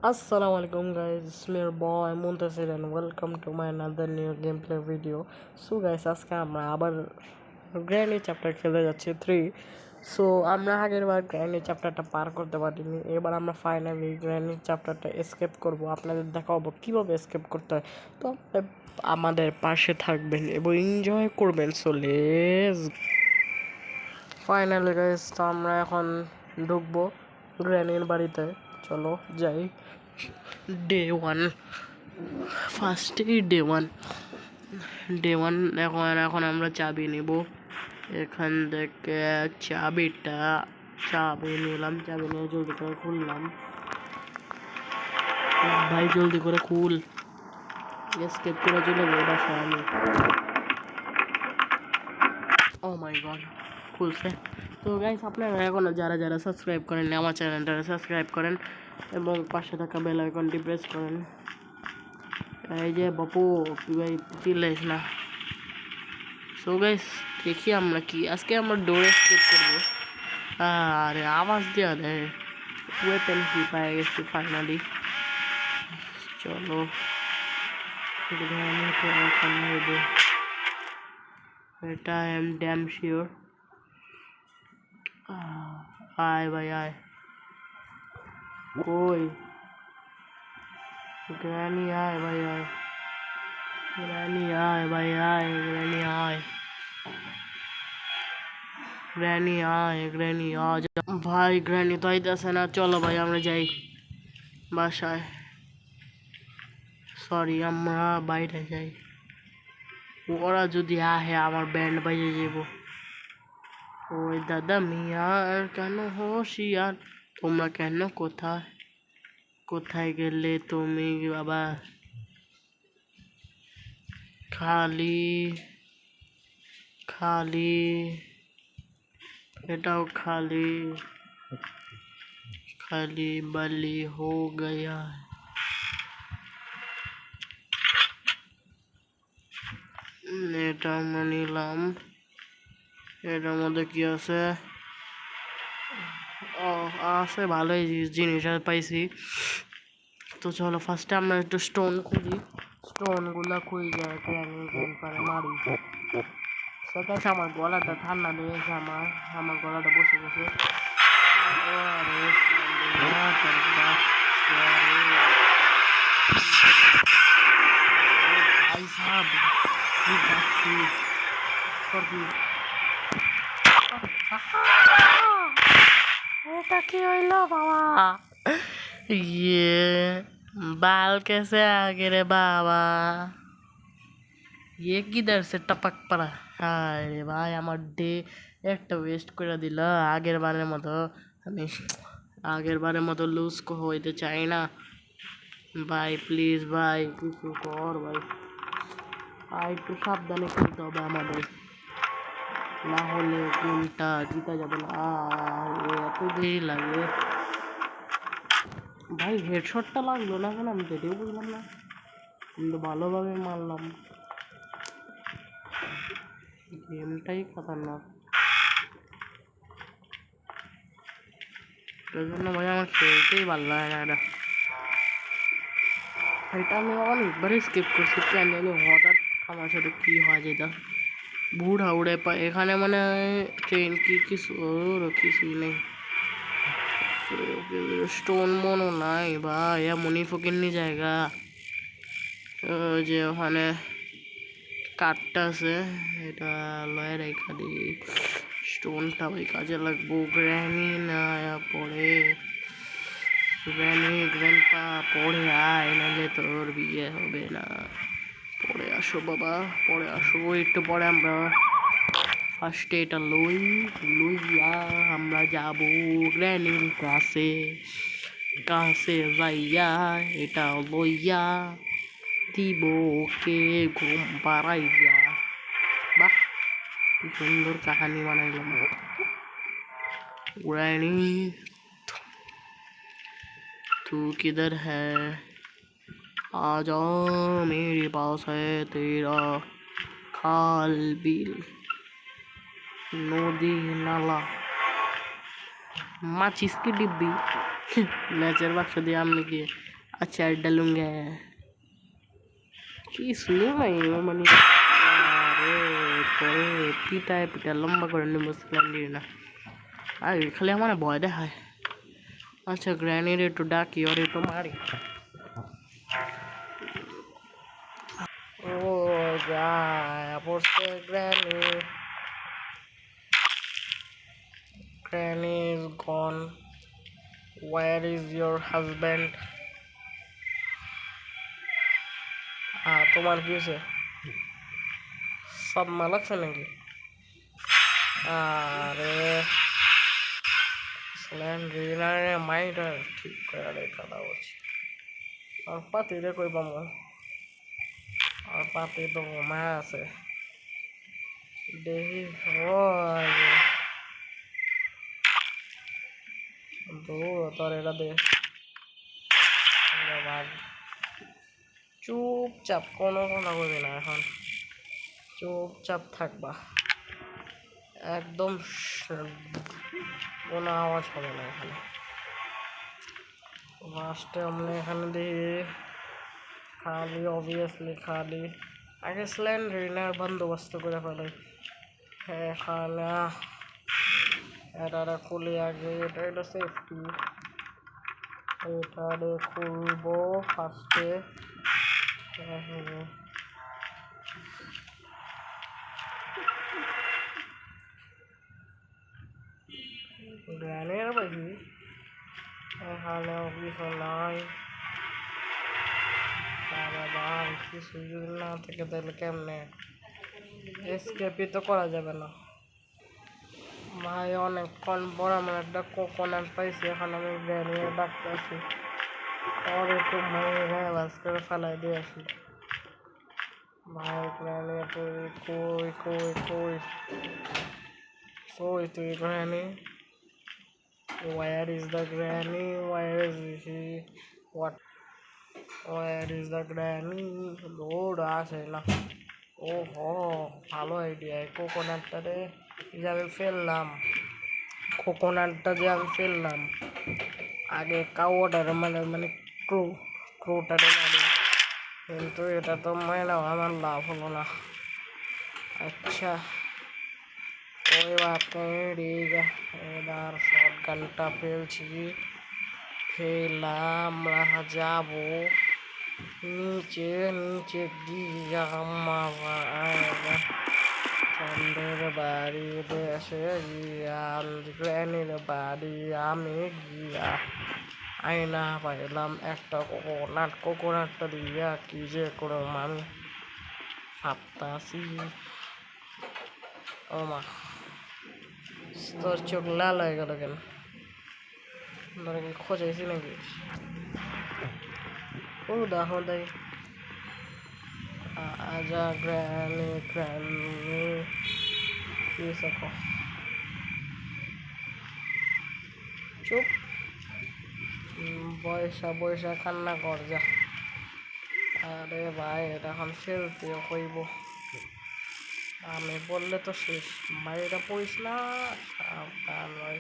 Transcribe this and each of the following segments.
Assalamu alaikum guys, it's me your boy Muntasir and welcome to my another new gameplay video. So guys, আজকে আমরা আবার granny chapter খেলে যাচ্ছি 3। So আমরা আগের বার গ্র্যানি চ্যাপ্টারটা পার করতে পারিনি, এবার আমরা ফাইনালি গ্র্যানি চ্যাপ্টারটা এসকেপ করব। আপনাদের দেখাবো কীভাবে এসকেপ করতে হয়। তো আমাদের পাশে থাকবেন এবং এনজয় করবেন। সো লেটস ফাইনালি গাইস, তো আমরা এখন ঢুকবো গ্র্যানির বাড়িতে। চলো যাই। ডে 1 ফার্স্টেই ডে 1 এখন আমরা চাবি নেব এখান থেকে। চাবি নিলাম, চাবি নিয়ে জলদি করে খুললাম। ভাই জলদি করে খুল, এসকেপ করে চলে যাই বাসায় আমি। ও মাই গড, খুলছে। তো গাইস, আপনারা এখনও যারা যারা সাবস্ক্রাইব করেন আমার চ্যানেলটা সাবস্ক্রাইব করেন এবং পাশে থাকা বেল আইকনটি প্রেস করেন। এই যে বাপু, তুই ভাই চিল্লাইস না। সো গাইস, দেখি আমরা কি আজকে আমরা ডোর এসকেপ করবো। আরে আওয়াজ দেওয়া দেয়, ওয়েপেন কি পাই গেছি ফাইনালি। চলো এটা আই এম ড্যাম শিওর। আয় ভাই আয়, কই গ্র্যানি? আয় ভাই আয়, গ্র্যানি আয় ভাই আয়, গ্র্যানি আয়, গ্র্যানি আয়, গ্র্যানি আজ। ভাই গ্র্যানি তো আইতেছে না। চলো ভাই আমরা যাই বাসায়। সরি, আমরা বাইরে যাই। ওরা যদি আহে আমার ব্যান্ড বাজে যাব। ওই দাদা মিয়ার কেন হোশিয়ার, তোমরা কেন কোথায় কোথায় গেলে তুমি বাবা? খালি খালি, এটাও খালি খালি বালি হো গয়া। এটা আমরা নিলাম। এটার মধ্যে কি আছে? ও আছে, ভালোই জিনিস পাইছি। তো চলো ফার্স্টে আমরা একটু স্টোন খুঁজি। স্টোনগুলো খুঁজে করে মারি। সেটা আমার গলাটা ঠান্ডা লেগেছে, আমার গলাটা বসে গেছে। ভাই সাহেব, এটা কি হইলো বাবা? ये बाल कैसे आ गए रे बाबा? ये किधर से टपक पड़ा? আরে ভাই, আমার ডে একটা ওয়েস্ট করে দিল। আমি আগের বারের মতো লুজ হইতে চাই না ভাই। প্লিজ ভাই কিছু কর ভাই। আর একটু সাবধানে খেলতে হবে আমাদের, না হলে কোনটা জিতা যাবে না। এত দেরি লাগে ভাই। হেডশটটা লাগলো না কেন আমি যেতেও বুঝলাম না, কিন্তু ভালোভাবে মারলাম। গেমটাই খতরনাক। এই জন্য ভাই আমার খেলতেই ভালো লাগে না এটা। এটা আমি অনেকবারই স্কিপ করছি, কেন জানি হঠাৎ আমার সাথে কী হয় যেটা বুড়া উড়ে পায়। এখানে মানে ট্রেন কি কিছুই নেই, স্টোন মনও নাই ভাই। এমনই ফকিরনি জায়গা। যে ওখানে কাঠটা আছে, এটা লয়ে রেখা দিই। স্টোনটা ওই কাজে লাগবো। গ্র্যানি না পড়ে, গ্র্যান্ডপা পড়ে আয়, নাহলে তোর বিয়ে হবে না। পড়ে আসো বাবা, পড়ে আসো। একটু পরে আমরা ফার্স্টে এটা লইয়া আমরা যাব গ্র্যানির কাছে যাইয়া এটা লইয়া দিব ওকে ঘুম পাড়াইয়া। বাহ, কি সুন্দর কাহানি বানাইলাম। ग्रैनी तू किधर है? आ जाओ मेरे पास है तेरा खाल बिल, नदी नाला, माचिस की डिब्बी। ম্যাচের বাক্স দিয়ে আমি গিয়ে अच्छा डालूंगा কিছুই নাই মানে আরে করে পিটায় পিটা লম্বা করে নিয়ে মুসলাম দিই না আর খালি আমার ভয় দেখায় আচ্ছা গ্র্যানির একটু ডাকি ওর একটু মারি ও যায় পড়ছে granny is gone where is your husband তোমার কি হয়েছে সব মালাচ্ছে নাকি আরে রিনারে মাইন্ডটা ঠিক করে রেখা দেওয়া উচিত আর পাতি রে কই পাবো আর পাতি তো ঘুমায় আছে দেখি ও দৌড় তোর এটা দে ভাগ চুপচাপ কোনো কথা বলবি না এখন চুপচাপ থাকবা একদম কোনো আওয়াজ হবে না এখানে লাস্টে আমরা এখানে দেখি খালি অবভিয়াসলি খালি আগে স্ল্যান্ডারিনার বন্দোবস্ত করে ফেলে এখানে এটা খুলে আগে এটা এটা সেফটি এটা খুলবো ফার্স্টে গ্রানের বাকি এখানেও কিছু নাই কিছু যদি না থেকে তাহলে কেমনে এসকেপই তো করা যাবে না ভাই অনেকক্ষণ পর আমার একটা কোকোনাট পাইছি এখন আমি গ্রানিয়ে ডাকতে আছি আর একটু মায়ের বাস করে ফেলাই দিয়ে আসি ভাই গ্রানিয়ে তুই কই কই কই কই তুই granny where is the granny where is she what where is the granny দৌড় আসে না ও হো ভালো আইডিয়া কোকোনাটটা যে আমি ফেললাম কোকোনাটটা যে আমি ফেললাম আগে কাউটার মানে ক্রুটারে মারি কিন্তু এটা তো মানে আমার লাভ হলো না আচ্ছা ওই বাপে ঠিক এবার শর্ট গানটা ফেলছি ফেললাম আমরা যাবো নিচে নিচে গিয়া চন্দ্রের বাড়ি দেশে গিয়া গ্র্যানির বাড়ি আমি গিয়া আয়না পাইলাম একটা কোকোনাটটা দিয়া কি যে করম আমি ভাবতাছি ও মা তোর চোখ লাল হয়ে গেল কেন ধরে কি খোঁজাইছি নাকি ও দেখো দেখ আজা গ্র্যানি গ্র্যানি কি সকো চুপ বয়সা বয়সা কান্না কর যা আরে ভাই এটা এখন ফেলতে হইব আমি বললে তো শেষ বাইরে পড়িস না সাবধান ভাই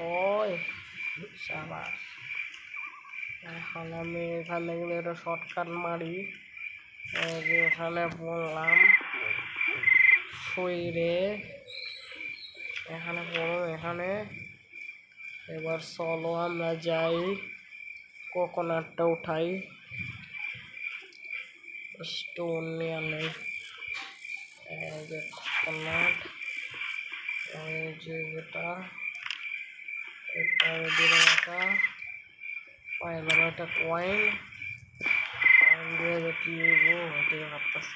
ওই সাবাস এখন আমি এখানে গেলে একটা শর্টকাট মারি এখানে বললাম শরীরে এখানে বলো এখানে এবার চলো আমরা যাই কোকোনাটটা উঠাই স্টোন নিয়ে নেই এই যে কোকোনাট এই যে এটা দিলাম একটা পাইলাম একটা কয়েন দিয়ে যে কি দিয়ে ভাবতেছি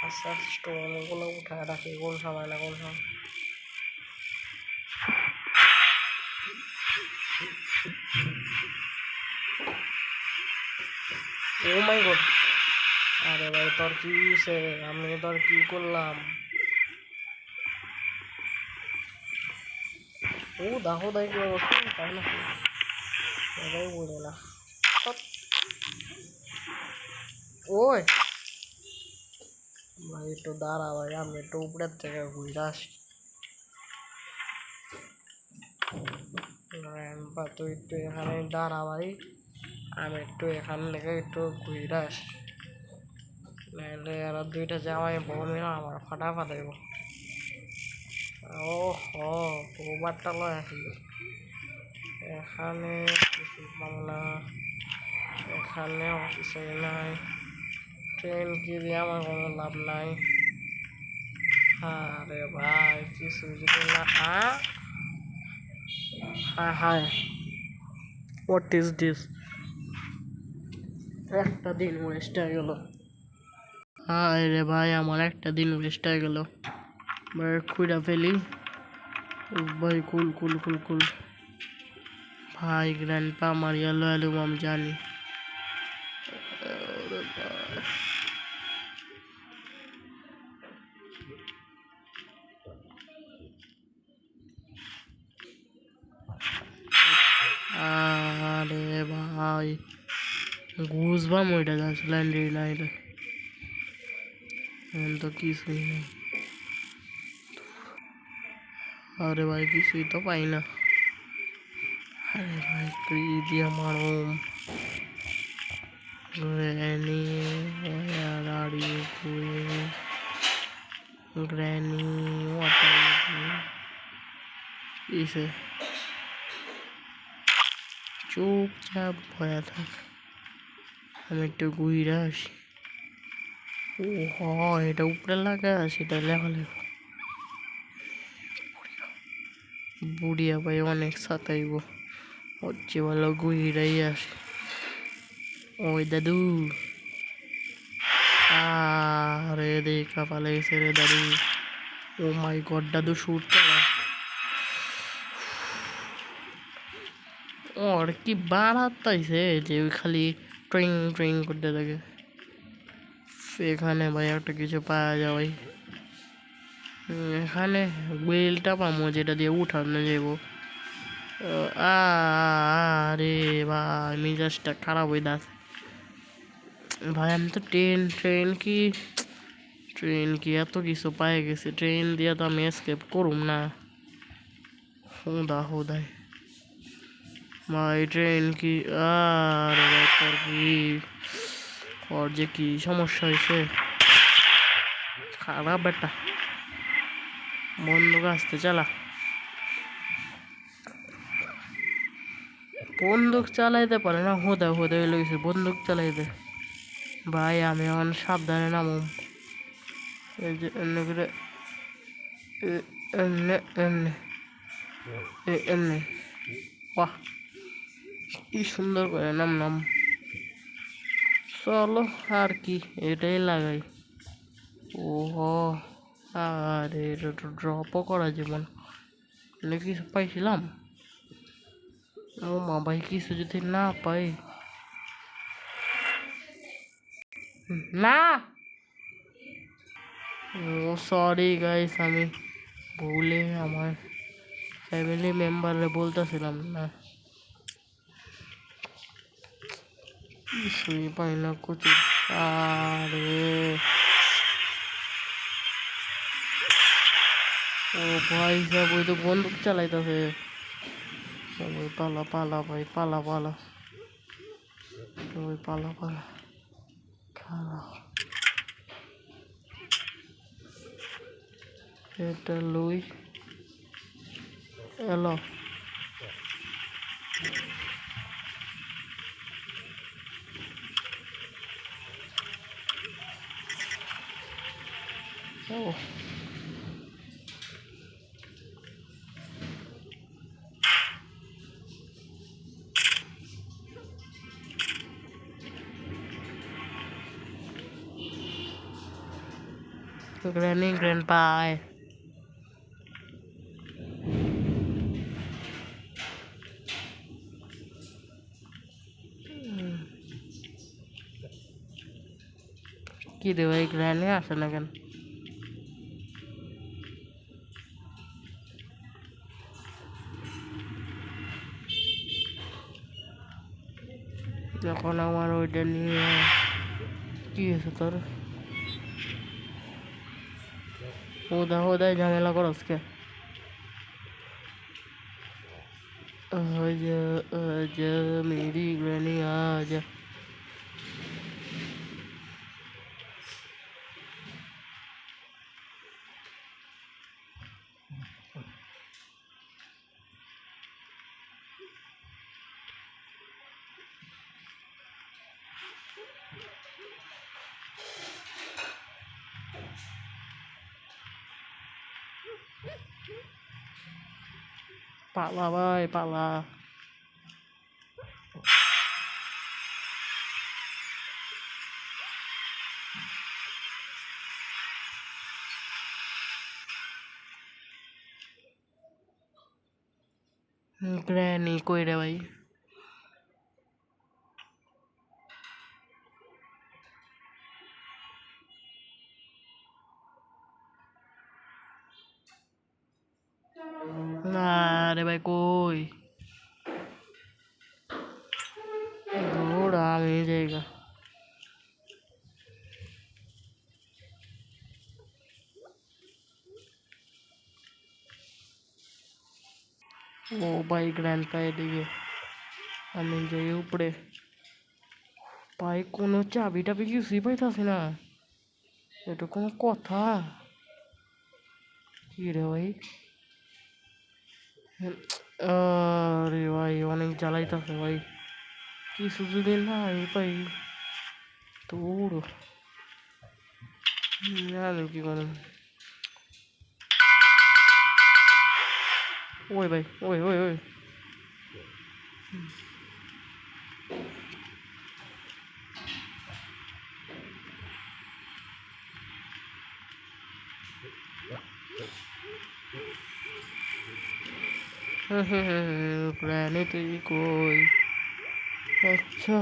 আচ্ছা স্টোনগুলো উঠায় রাখি কোন সময় না কোন সময় ও মাই গড আরে ভাই তোর কি সে আমি তোর কি করলাম ও দাহো দাই কি অবস্থা তাই না এটাই বলে না ওই ভাই একটু দাঁড়া ভাই আমি একটু উপরের থেকে ঘুরে আসি তুই একটু এখানে দাঁড়া ভাই আমি একটু এখান থেকে একটু ঘুরে আসি, নাহলে আর দুইটা জামাই বউ মিলে আমার ফাটা ফাটাইব। ও হো, ওভারটা লয় আসি, এখানে কিছু বাংলা, এখানেও কিছুই নাই, ট্রেন কি দিয়ে আমার কোনো লাভ নাই। আরে ভাই কিছু যদি না, হ্যাঁ হ্যাঁ, হোয়াট ইজ দিস, একটা দিন ওয়েস্ট হয়ে গেল। হায় রে ভাই, আমার একটা দিন ওয়েস্ট হয়ে গেল। খুঁড়া ফেলি ভাই, কুল কুল কুল কুল। ভাই গ্র্যান্ডপা মারিয়া লয়ালুম আমি জানি। আরে ভাই গুজবাম ওইটা যাচ্ছিলেন রে নাইলে, তো কিছুই নেই। আরে ভাই কিছুই তো পাই না। আরে ভাই কি দিয়ে মারুম। Granny, where are you going? Granny, what are you doing? ইসে চুপচাপ ভয়া থাক, আমি একটু ঘুরে আসি। ও হ, এটা উপরে লাগা সেটা লেখালে বুড়িয়া ভাই অনেক সাতাইব, হচ্ছে ভালো ঘুরাই আসি। ওই দাদু, আরে দেখা পালে গেছে রে দাদু। ও মাই গড, দাদু শুট চালায়। ওর কি বাড়াতাইছে যে ওই খালি ট্রিং ট্রিং করতে থাকে। এখানে ভাই একটা কিছু পাওয়া যায় ভাই, এখানে বেলটা পামো যেটা দিয়ে উঠানো যাবো। আরে ভাই মেজাজটা খারাপ হয়ে যাচ্ছে ভাই। আমি তো ট্রেন কি এত কিছু পাই গেছে, ট্রেন দিয়ে তো আমি এসকেপ করুম না। হুদায় ভাই ট্রেন কি, আরে তোর কি, ওর যে কি সমস্যা হয়েছে খারাপ বেটা। বন্দুক আসতে চালা, বন্দুক চালাইতে পারে না, হোদা হয়ে গেছে বন্দুক চালাইতে। ভাই আমি এখন সাবধানে নামুম, এই যে এমনি করে, এমনি এমনি এমনি, বাহ কি সুন্দর করে নাম। চলো আর কি, এটাই লাগাই। ওহো, আরে এটা তো ড্রপও করা যেমন কিছু পাইছিলাম। ও মা ভাই কিছু যদি না পাই, না ও সরি গাইস, আমি ভুলে আমার ফ্যামিলি মেম্বারে বলতেছিলাম না। কিছুই পাই না কুচু। আরে ও ভাই সাহেব, ওই তো বন্দুক চালাইতেছে। ওই পালা পালা ভাই, পালা পালা, ওই পালা পালা পালা। এটা লুই এলো। ও গ্র্যানি গ্র্যান্ডপা আয়। কি রে ভাই, গ্র্যানি আসে না কেন? যখন আমার ওইটা নিয়ে কি হয়েছে তোর? হোদায় ঝামেলা করস কে? आजा आजा मेरी ग्रैनी आजा। पाला भाई पाला। ग्रैनी कोई रे भाई। ना रे भाई कोई घोड़ा मिल जाएगा। ও ভাই গ্র্যান্ড পায়ে দিকে আমি যাই উপরে ভাই কোনো চাবি টাবি কিছুই পাইতাছি না। এটা কোনো কথা? কি রে ভাই? আরে ভাই অনেক জ্বালাইতাছে ভাই। কিছু যদি না পাই তোর জানো কি করেন। ওই ভাই ওই ওই ওই প্রাণী তুই কই? আচ্ছা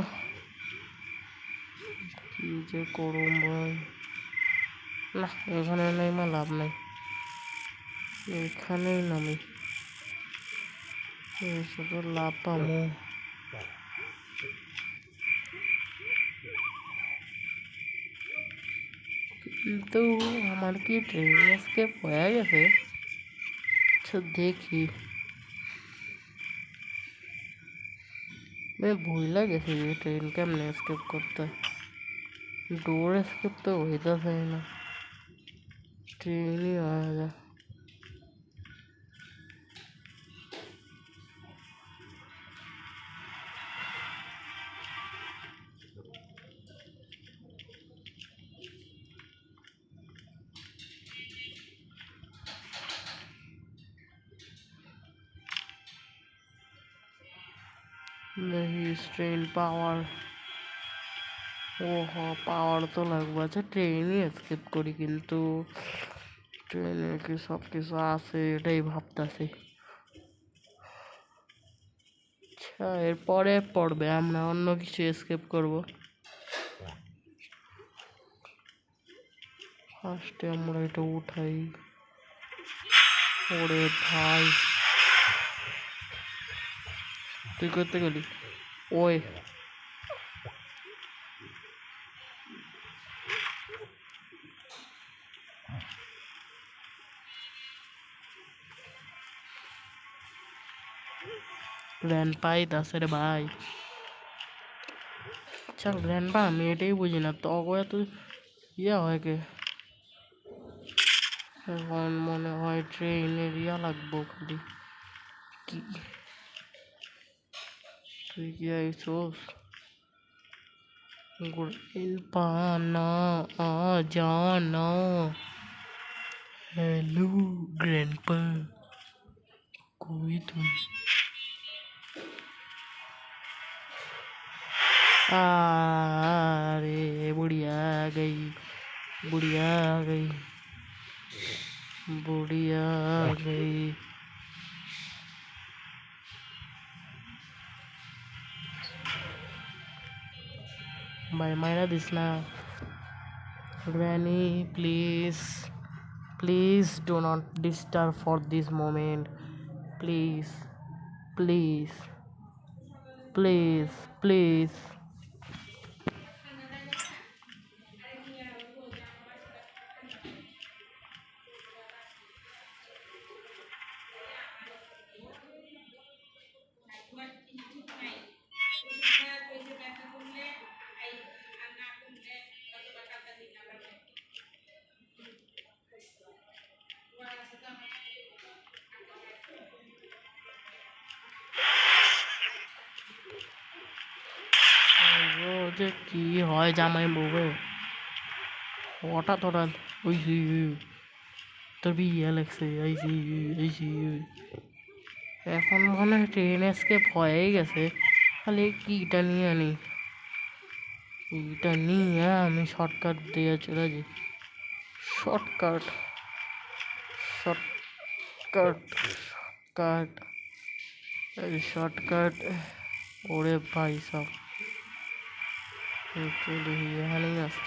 কি যে করুম ভাই। না এখানে নেই মা লাভ নাই। এখানেই নামি শুধু লাভ পাবো। কিন্তু আমার কি ট্রেন এসকেপ হয়ে গেছে? আচ্ছা দেখি। ভুইলা গেছি ট্রেন কেমনে এসকেপ করতে। ডোর এসকেপ তো হইতাছে না। ট্রেনই হয়ে যায়। नहीं ट्रेन पावर ওহো পাওয়ার তো লাগবে। আচ্ছা ট্রেনই স্কিপ করি কিন্তু ট্রেনে কি সব কিছু আছে এটাই ভাবতেছি। আচ্ছা এরপরে পড়বে আমরা অন্য কিছু স্কিপ করব। ফার্স্টে আমরা এটা উঠাই। ওরে ভাই তুই করতে গেলি ওই গ্র্যান্ডপাই দাসে রে ভাই। আচ্ছা গ্র্যান্ডপা আমি এটাই বুঝি না তো এত ইয়া হয় কে। এখন মনে হয় ট্রেনের ইয়া লাগবো খালি। কি তুই কি আইসোস? গ্র্যান্ডপা না আ জানা। हेलो ग्रैंडपा कोई तुम? अरे बुढ़िया आ गई बुढ़िया आ गई बुढ़िया आ गई। भाई मायना दिसना। Granny please please do not disturb for this moment please please please please। যে কি হয় জামাই বউয়ে হঠাৎ হঠাৎ ওই তোর বিয়ে লাগছে এই এখন মনে হয় ট্রেন এসকেপ হয়েই গেছে খালি কিটা নিয়ে আনি এইটা নিয়ে আমি শর্টকাট দিয়ে চলে যাই শর্টকাট শর্টকাট শর্টকাট এই শর্টকাট ওরে ভাই সব দেখি এখানেই আছে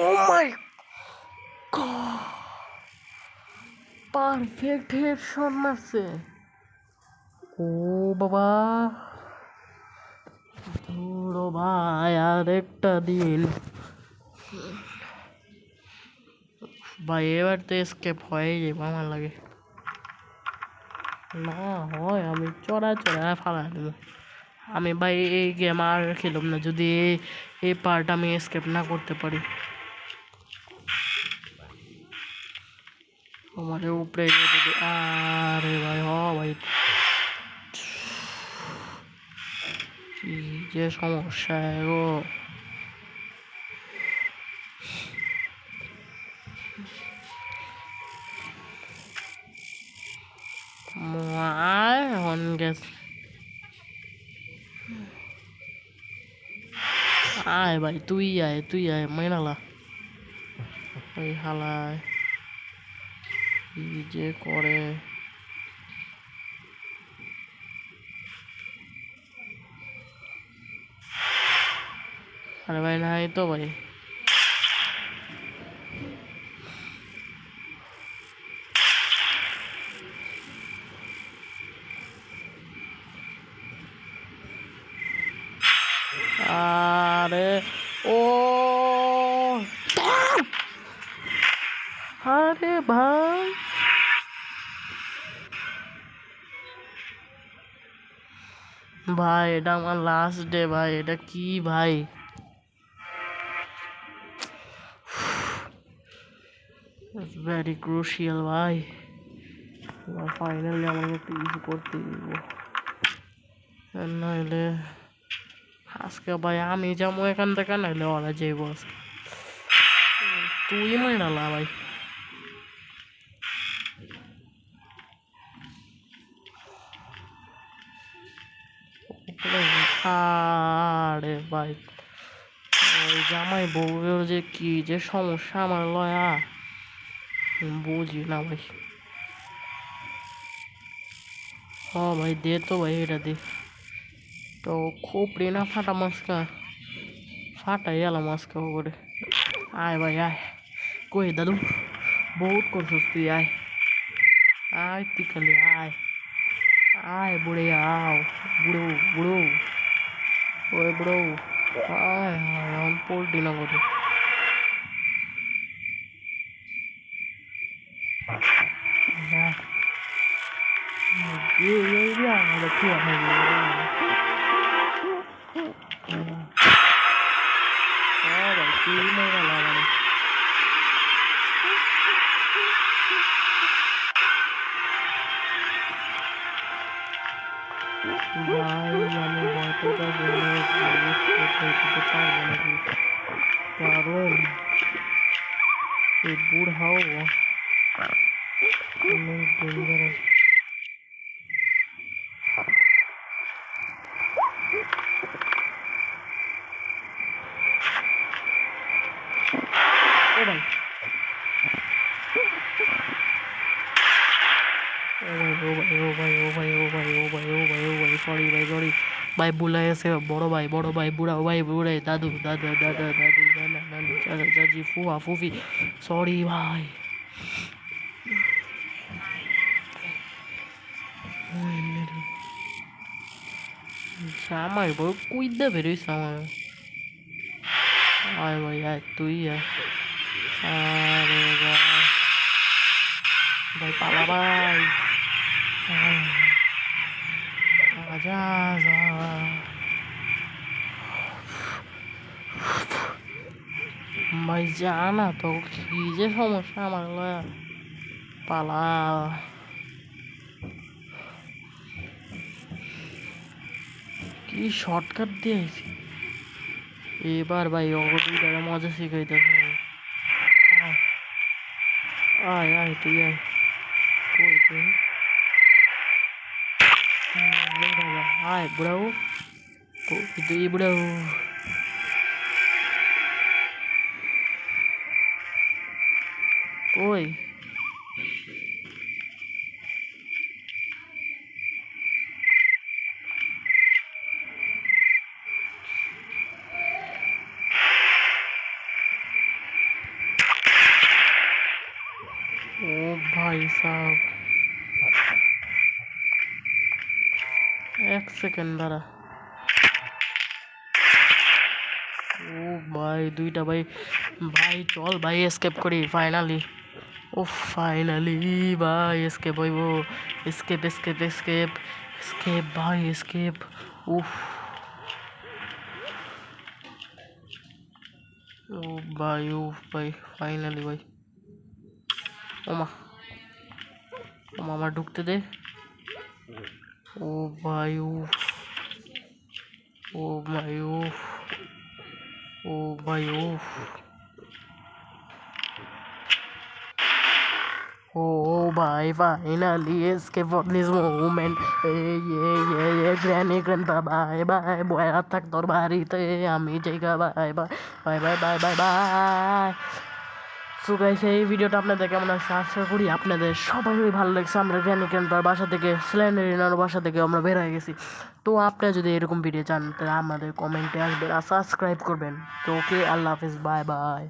ও মাই গড পারফেক্ট হেডশট মারছে ও বাবা ধুরো ভাই আর একটা দিন ভাই এবার তো এসকেপ হয়ে যাবে আমার লাগে না হয় আমি চড়া ফালা দেবো আমি ভাই এই গেম আর খেলাম না যদি এই পার্ট আমি এসকেপ না করতে পারি আমাদের উপরে আরে ভাই ভাই কি যে সমস্যা গো এখন গেছে আয় ভাই তুই আয় মাইনালা ওই হালায় কি যে করে আরে ভাই নাই তো ভাই আরে ও আরে ভাই ভাই এটা আমার লাস্ট ডে ভাই এটা কি ভাই ভেরি ক্রুশিয়াল ভাই ফাইনালি আমাকে একটু কিছু করতে দিব নাহলে আজকে ভাই আমি যাবো এখান থেকে নাহলে ওরা যাইব আজকে তুই মাইনালা ভাই আরে ভাই ওই জামাই বউয়ের যে কি যে সমস্যা আমার লয়া বুঝি না ভাই হ ভাই দে তো ভাই এটা দে তো খুব রেনা ফাটা মাছকা ফাটাই এলাম মাছকা করে আয় ভাই আয় কই দাদু বহুত করছিস তুই আয় আয় তুই খালি আয় আয় বুড়ে আও বুড়ো ওই বুড়ো আয় এখন পোল্ট্রি না করে আমাদের কি ভাই তুই মেয়ে লাগানো ভাই আমি গল্পটা বলে দিতে পারবো নাকি কারণ এই বুড়াও অনেক ডেঞ্জারাস ও ভাই সরি ভাই বুলাই আছে বড় ভাই বুড়া ভাই বুড়ে দাদু নানু চাচি ফুয়া ফুফি সরি ভাই আমার বড় কুইদা বেরোইছে আমার আয় ভাই আয় তুই আয় আরে ভাই পালা ভাই যা ভাই জানা তো কি যে সমস্যা আমার লয়া পালা কি শর্টকাট দিয়েছি এবার ভাই অগতিটারে মজা শিখাইতেছে আয় আয় আয় তুই আয় কই তুই আয় বুড়াও কই তুই বুড়াও কই ও ভাই সাহেব এক সেকেন্ড দাঁড়া ও ভাই দুইটা ভাই ভাই চল ভাই এসকেপ করি ফাইনালি ও ফাইনালি ভাই এসকেপ হইব এসকেপ এসকেপ এসকেপ এসকেপ ভাই এসকেপ উফ ও ভাই উফ ভাই ফাইনালি ভাই ওমা ওমা আমার ঢুকতে দে ও ভাই উফ ও ভাই উফ ও ভাই উফ Oh, bye, finally escape for this moment. Granny, grandpa, bye, bye, boy, থাক তোর বাড়িতে আমি জায়গা bye bye bye bye bye bye bye so guys এই ভিডিওটা আপনাদের কেমন লাগছে আশা করি আপনাদের সবারই ভালো লাগছে আমরা গ্র্যানি গ্র্যান্ডপার বাসা থেকে স্ল্যান্ডারিনার বাসা থেকে আমরা বের হয়ে গেছি তো আপনারা যদি এরকম ভিডিও চান তাহলে আমাদের কমেন্টে আসবেন আর সাবস্ক্রাইব করবেন তো ওকে আল্লাহ হাফিজ বাই বাই